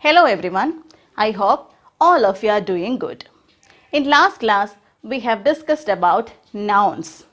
Hello everyone. I hope all of you are doing good. In last class, we have discussed about nouns.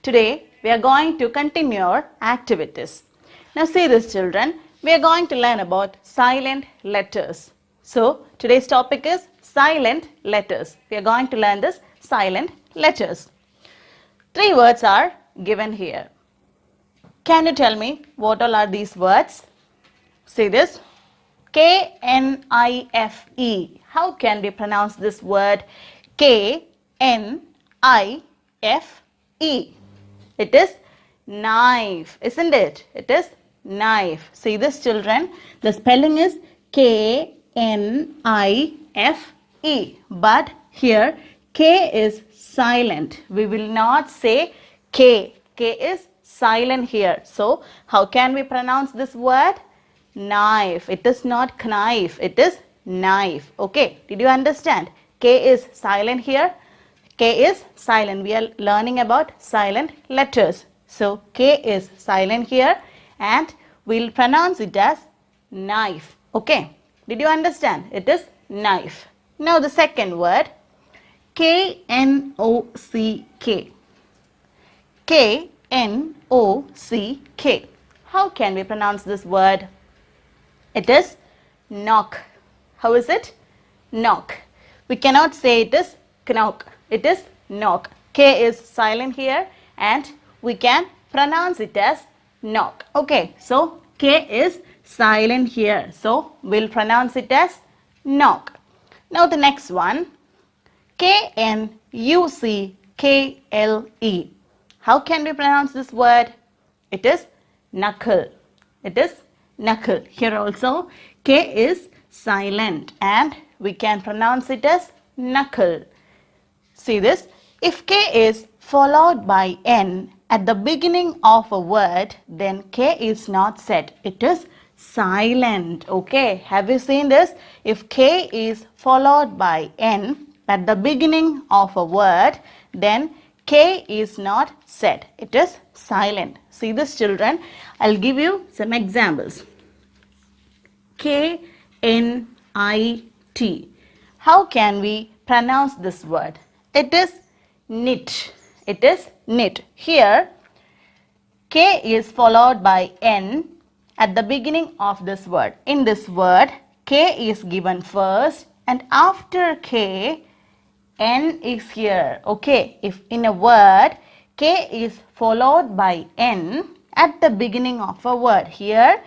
Today, we are going to continue our activities. Now see this children, we are going to learn about silent letters. So, today's topic is silent letters. We are going to learn this silent letters. 3 words are given here. Can you tell me what all are these words? See this. K-N-I-F-E. How can we pronounce this word? K-N-I-F-E. It is knife, isn't it? It is knife. See this children, the spelling is K-N-I-F-E. But here K is silent. We will not say K. K is silent here. So how can we pronounce this word? Knife. It is not knife. It is knife. Okay. Did you understand? K is silent here. K is silent. We are learning about silent letters. So K is silent here and we'll pronounce it as knife. Okay. Did you understand? It is knife. Now the second word. K-N-O-C-K. K-N-O-C-K. How can we pronounce this word? It is knock. How is it? Knock. We cannot say it is knock. It is knock. K is silent here and we can pronounce it as knock. Okay. So, K is silent here. So, we'll pronounce it as knock. Now, the next one. K-N-U-C-K-L-E. How can we pronounce this word? It is knuckle. It is knuckle. Here also K is silent and we can pronounce it as knuckle. See this. If K is followed by N at the beginning of a word, then K is not said. It is silent. Okay. Have you seen this? If K is followed by N at the beginning of a word, then K is not said. It is silent. See this children. I'll give you some examples. K-N-I-T. How can we pronounce this word? It is knit. It is knit. Here, K is followed by N at the beginning of this word. In this word, K is given first and after K, N is here. Okay, if in a word, K is followed by N at the beginning of a word. Here,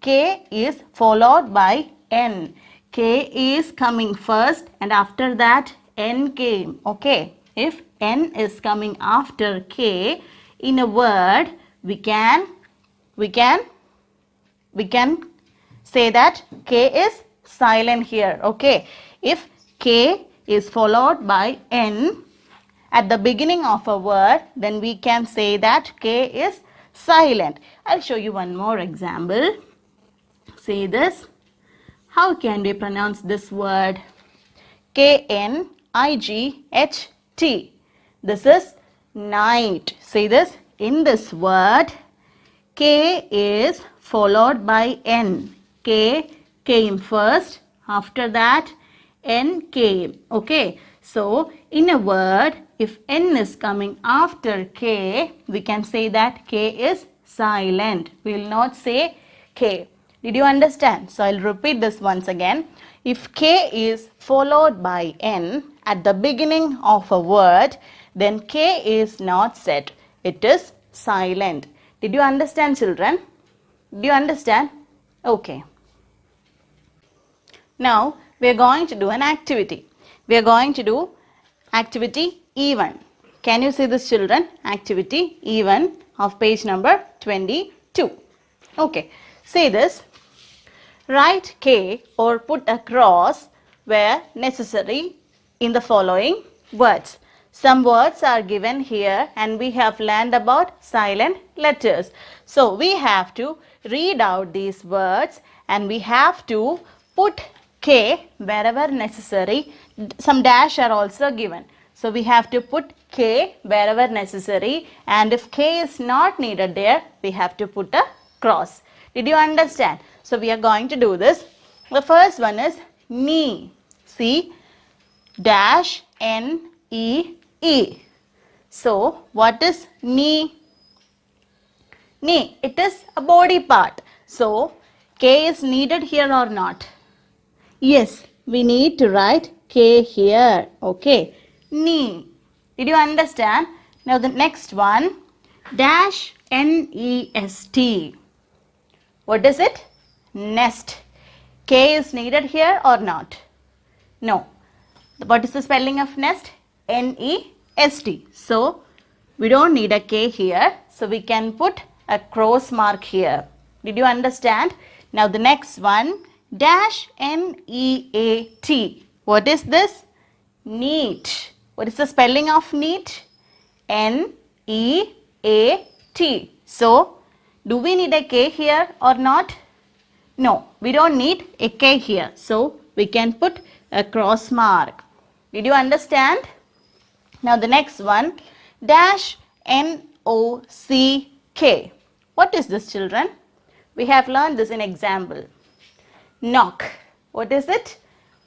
K is followed by N. K is coming first and after that N came. Okay. If N is coming after K in a word, we can say that K is silent here. Okay. If K is followed by N at the beginning of a word, then we can say that K is silent. I'll show you one more example. See this. How can we pronounce this word? K-N-I-G-H-T. This is night. See this. In this word, K is followed by N. K came first. After that, N came. Okay. So, in a word, if N is coming after K, we can say that K is silent. We will not say K. Did you understand? So, I'll repeat this once again. If K is followed by N at the beginning of a word, then K is not said. It is silent. Did you understand, children? Do you understand? Okay. Now, we are going to do an activity. We are going to do activity E1. Can you see this, children? Activity E1 of page number 22. Okay. See this. Write K or put a cross where necessary in the following words. Some words are given here and we have learned about silent letters. So, we have to read out these words and we have to put K wherever necessary. Some dash are also given. So, we have to put K wherever necessary and if K is not needed there, we have to put a cross. Did you understand? So, we are going to do this. The first one is knee. See, dash N-E-E. So, what is knee? Knee, it is a body part. So, K is needed here or not? Yes, we need to write K here. Okay, knee. Did you understand? Now the next one, dash N-E-S-T. What is it? Nest. K is needed here or not? No. What is the spelling of nest? N-E-S-T. So, we don't need a K here. So, we can put a cross mark here. Did you understand? Now, the next one, dash N-E-A-T. What is this? Neat. What is the spelling of neat? N-E-A-T. So, do we need a K here or not? No, we don't need a K here. So, we can put a cross mark. Did you understand? Now, the next one, dash N-O-C-K. What is this, children? We have learned this in example. Knock. What is it?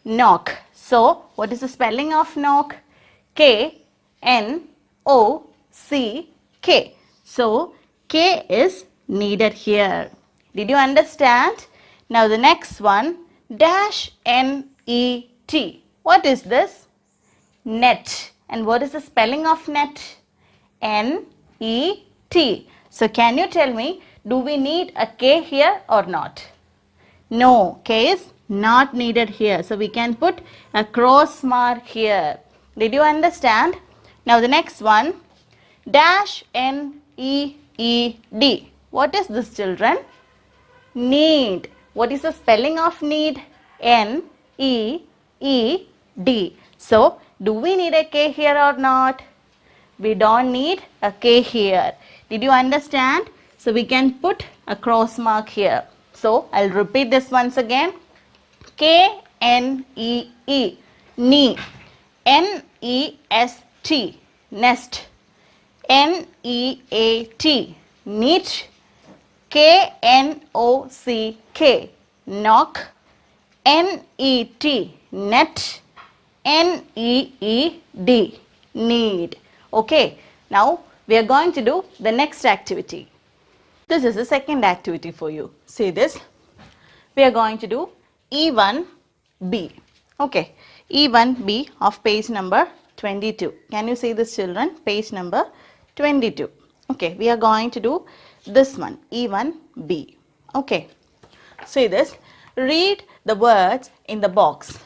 Knock. So, what is the spelling of knock? K-N-O-C-K. So, K is needed here. Did you understand? Now, the next one, dash N-E-T. What is this? Net. And what is the spelling of net? N-E-T. So, can you tell me, do we need a K here or not? No, K is not needed here. So, we can put a cross mark here. Did you understand? Now, the next one, dash N-E-E-D. What is this, children? Need. What is the spelling of need? N-E-E-D. So, do we need a K here or not? We don't need a K here. Did you understand? So, we can put a cross mark here. So, I'll repeat this once again. K-N-E-E, knee. N-E-S-T, nest. N-E-A-T, neat. K-N-O-C-K, knock. N-E-T, net. N-E-E-D, need. Okay, now we are going to do the next activity. This is the second activity for you. See this. We are going to do E1B. Okay, E1B of page number 22. Can you see this, children? Page number 22. Okay, we are going to do this one, E1B. Okay, see this. Read the words in the box.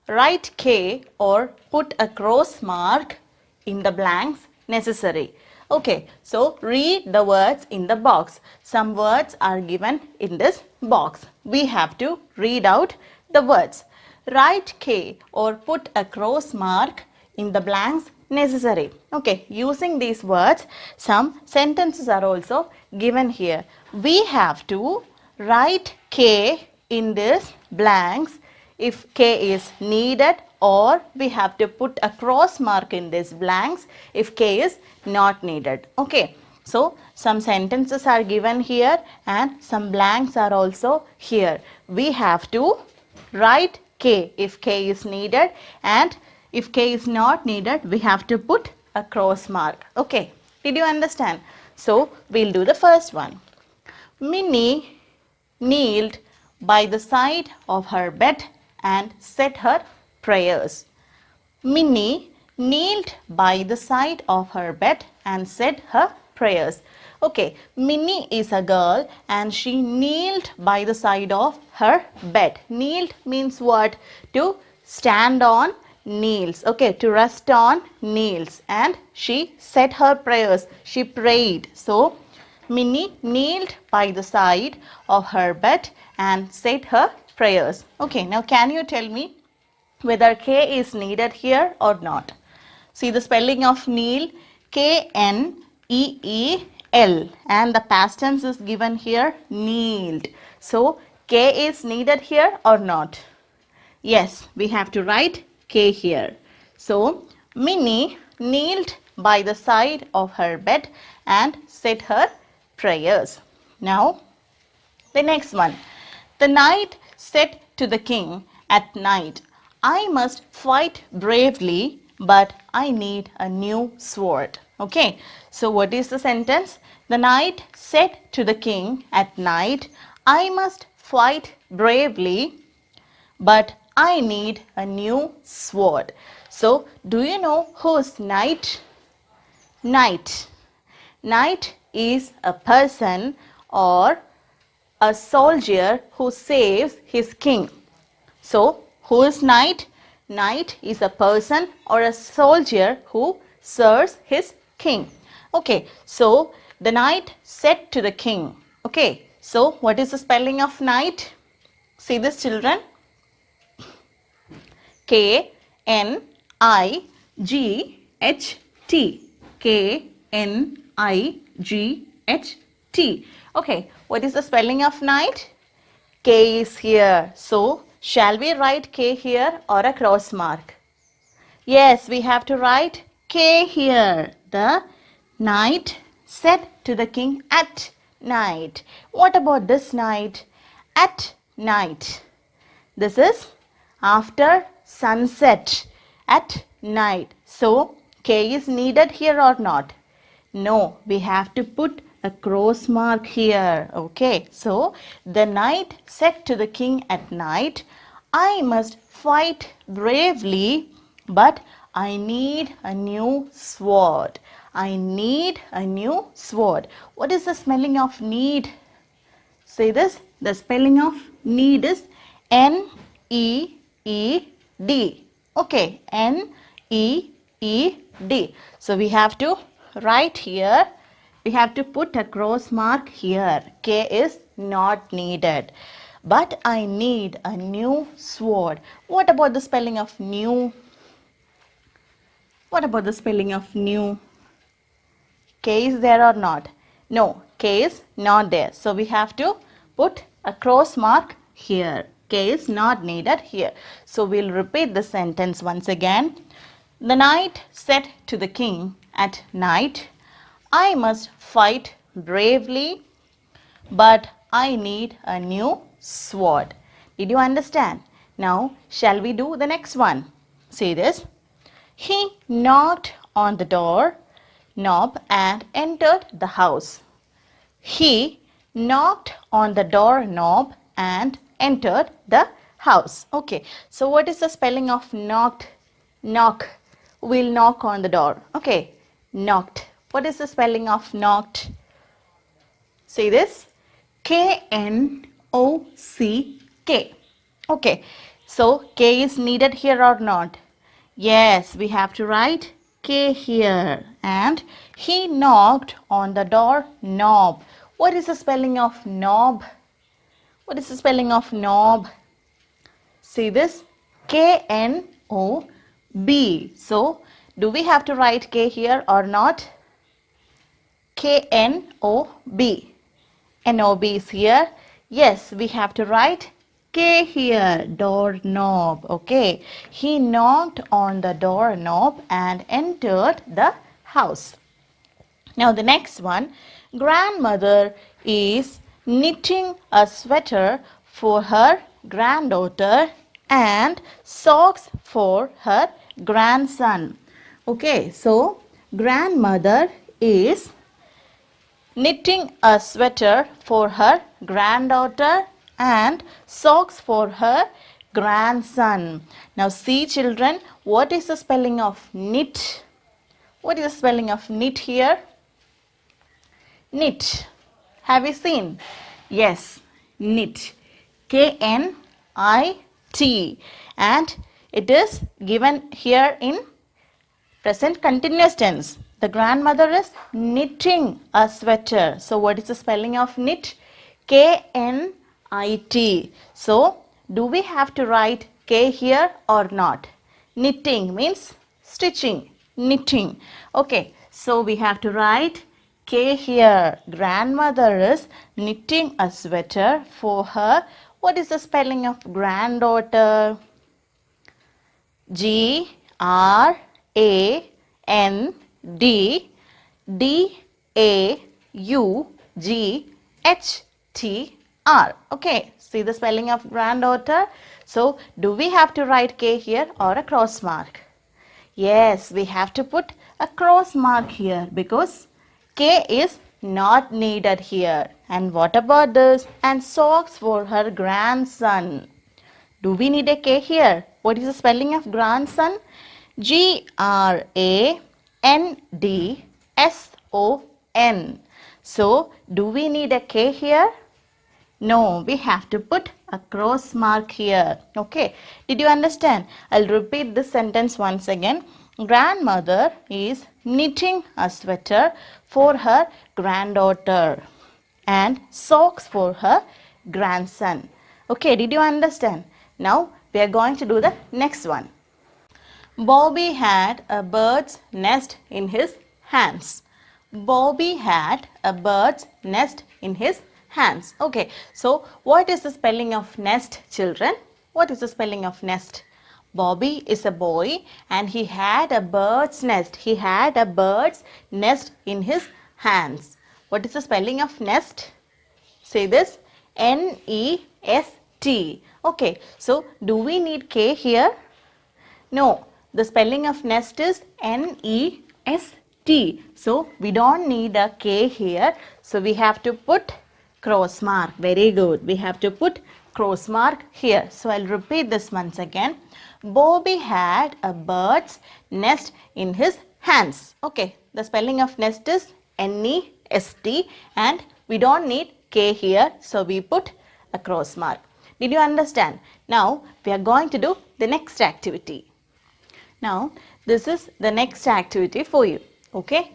Write K or put a cross mark in the blanks necessary. Okay, so read the words in the box. Some words are given in this box. We have to read out the words. Write K or put a cross mark in the blanks necessary. Okay, using these words, some sentences are also given here. We have to write K in this blanks if K is needed, or we have to put a cross mark in these blanks if K is not needed. Okay, so some sentences are given here and some blanks are also here. We have to write K if K is needed, and if K is not needed, we have to put a cross mark. Okay, did you understand? So, we'll do the first one. Minnie kneeled by the side of her bed and said her prayers. Minnie kneeled by the side of her bed and said her prayers. Okay, Minnie is a girl and she kneeled by the side of her bed. Kneeled means what? To stand on kneels. Okay, to rest on kneels. And she said her prayers. She prayed. So, Minnie kneeled by the side of her bed and said her prayers. Okay, now can you tell me whether K is needed here or not? See the spelling of kneel, K-N-E-E-L, and the past tense is given here, kneeled. So, K is needed here or not? Yes, we have to write K here. So, Minnie kneeled by the side of her bed and said her prayers. Now, the next one. The night said to the king at night, I must fight bravely, but I need a new sword. Okay, so what is the sentence? The knight said to the king at night, I must fight bravely, but I need a new sword. So, do you know who's knight? Knight. Knight is a person or a soldier who saves his king. So, who is knight? Knight is a person or a soldier who serves his king. Okay, so the knight said to the king. Okay, so what is the spelling of knight? See this, children. K-N-I-G-H-T. K-N-I-G-H-T. Okay, what is the spelling of knight? K is here. So, shall we write K here or a cross mark? Yes, we have to write K here. The knight said to the king at night. What about this night? At night. This is after sunset, at night. So, K is needed here or not? No, we have to put a cross mark here. Okay, so the knight said to the king at night, I must fight bravely, but I need a new sword. I need a new sword. What is the spelling of need? Say this. The spelling of need is N-E-E-D. Okay, N-E-E-D. So we have to write here. We have to put a cross mark here. K is not needed. But I need a new sword. What about the spelling of new? What about the spelling of new? K is there or not? No, K is not there. So we have to put a cross mark here. K is not needed here. So we'll repeat the sentence once again. The knight said to the king at night, I must fight bravely, but I need a new sword. Did you understand? Now, shall we do the next one? See this. He knocked on the door knob and entered the house. He knocked on the door knob and entered the house. Okay, so what is the spelling of knocked? Knock. We'll knock on the door. Okay, knocked. What is the spelling of knocked? See this. K-N-O-C-K. Okay, so K is needed here or not? Yes, we have to write K here. And he knocked on the door knob. What is the spelling of knob? What is the spelling of knob? See this? K-N-O-B. So, do we have to write K here or not? K-N-O-B. N-O-B is here. Yes, we have to write K here, doorknob. Okay, he knocked on the doorknob and entered the house. Now the next one, grandmother is knitting a sweater for her granddaughter and socks for her grandson. Okay, so grandmother is knitting a sweater for her granddaughter and socks for her grandson. Now see, children, what is the spelling of knit? What is the spelling of knit here? Knit. Have you seen? Yes, knit. K-N-I-T. And it is given here in present continuous tense. The grandmother is knitting a sweater. So what is the spelling of knit? K-N-I-T. So do we have to write K here or not? Knitting means stitching. Knitting. Okay. So we have to write K here. Grandmother is knitting a sweater for her. What is the spelling of granddaughter? G-R-A-N-D-D-A-U-G-H-T-E-R. R. Okay, see the spelling of granddaughter. So, do we have to write K here or a cross mark? Yes, we have to put a cross mark here because K is not needed here. And what about this? And socks for her grandson. Do we need a K here? What is the spelling of grandson? Grandson. So, do we need a K here? No, we have to put a cross mark here. Okay, did you understand? I'll repeat this sentence once again. Grandmother is knitting a sweater for her granddaughter and socks for her grandson. Okay, did you understand? Now we are going to do the next one. Bobby had a bird's nest in his hands. Bobby had a bird's nest in his hands. Okay, so what is the spelling of nest, children? What is the spelling of nest? Bobby is a boy and he had a bird's nest. He had a bird's nest in his hands. What is the spelling of nest? Say this, N-E-S-T. Okay, so do we need K here? No, the spelling of nest is N-E-S-T. So, we don't need a K here. So, we have to put cross mark. Very good. We have to put cross mark here. So, I'll repeat this once again. Bobby had a bird's nest in his hands. Okay, the spelling of nest is N-E-S-T and we don't need K here. So, we put a cross mark. Did you understand? Now, we are going to do the next activity. Now, this is the next activity for you. Okay,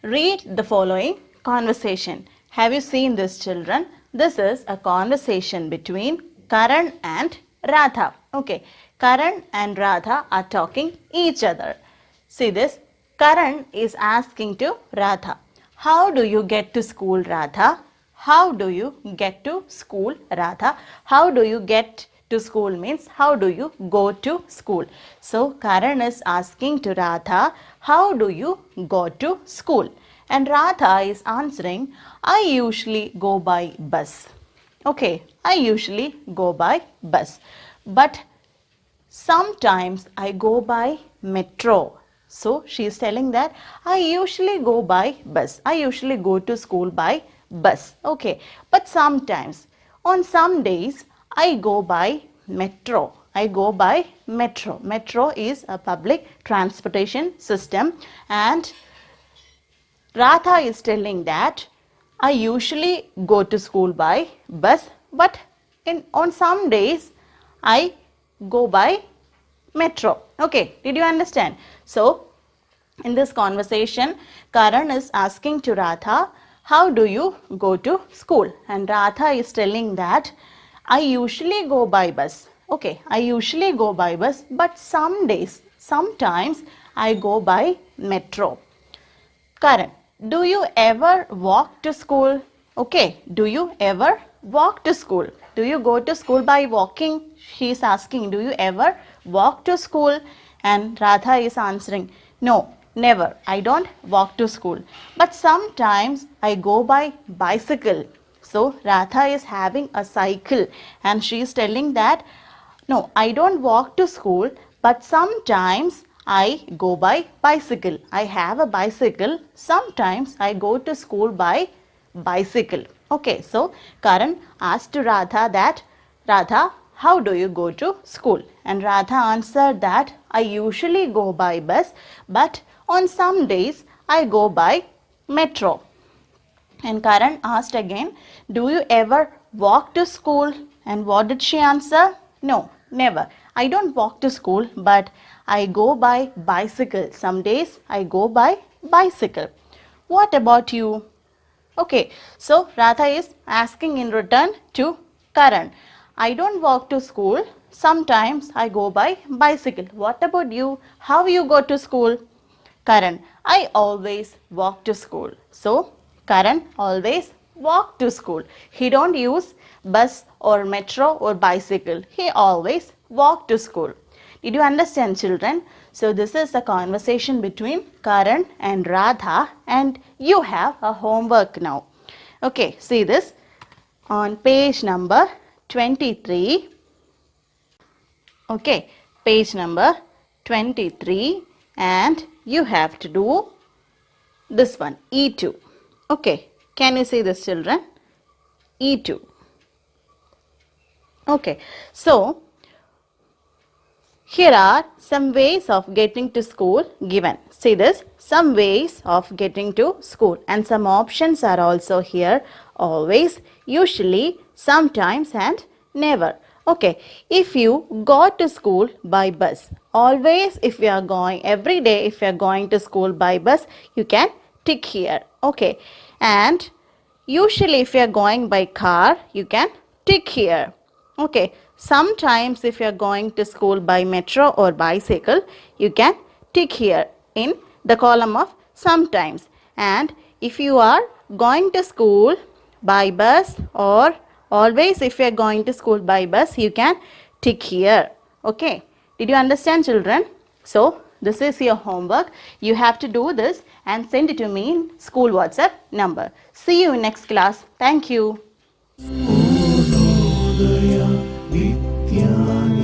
read the following conversation. Have you seen this, children? This is a conversation between Karan and Radha. Okay, Karan and Radha are talking each other. See this, Karan is asking to Radha, how do you get to school, Radha? How do you get to school, Radha? How do you get to school means how do you go to school? So, Karan is asking to Radha, how do you go to school? And Radha is answering, I usually go by bus. Okay, I usually go by bus. But sometimes I go by metro. So, she is telling that I usually go by bus. I usually go to school by bus. Okay, but sometimes, on some days, I go by metro. I go by metro. Metro is a public transportation system and Radha is telling that I usually go to school by bus but on some days I go by metro. Okay, did you understand? So, in this conversation, Karan is asking to Radha, how do you go to school? And Radha is telling that I usually go by bus. Okay, I usually go by bus, but some days, sometimes I go by metro. Karan, do you ever walk to school? Okay, do you ever walk to school? Do you go to school by walking? She is asking, do you ever walk to school? And Radha is answering, no, never. I don't walk to school. But sometimes I go by bicycle. So, Radha is having a cycle and she is telling that, no, I don't walk to school, but sometimes I go by bicycle. I have a bicycle. Sometimes I go to school by bicycle. Okay, so Karan asked to Radha that, Radha, how do you go to school? And Radha answered that, I usually go by bus, but on some days I go by metro. And Karan asked again, do you ever walk to school? And what did she answer? No, never. I don't walk to school, but I go by bicycle. Some days I go by bicycle. What about you? Okay, so Radha is asking in return to Karan. I don't walk to school. Sometimes I go by bicycle. What about you? How you go to school? Karan, I always walk to school. So, Karan always walk to school. He don't use bus or metro or bicycle. He always walk to school. Did you understand, children? So, this is a conversation between Karan and Radha and you have a homework now. Okay, see this. on page number 23. Okay, page number 23, and you have to do this one, E2. Okay, can you see this, children? E2. Okay, so here are some ways of getting to school given. See this, some ways of getting to school, and some options are also here: always, usually, sometimes, and never. Okay, if you go to school by bus, always, if you are going, every day if you are going to school by bus, you can tick here. Okay, and usually if you are going by car, you can tick here. Okay, sometimes if you are going to school by metro or bicycle, you can tick here in the column of sometimes. And if you are going to school by bus, or always if you are going to school by bus, you can tick here. Okay, did you understand, children? So this is your homework. You have to do this and send it to me in school WhatsApp number. See you in next class. Thank you. Daya Vidyaniketan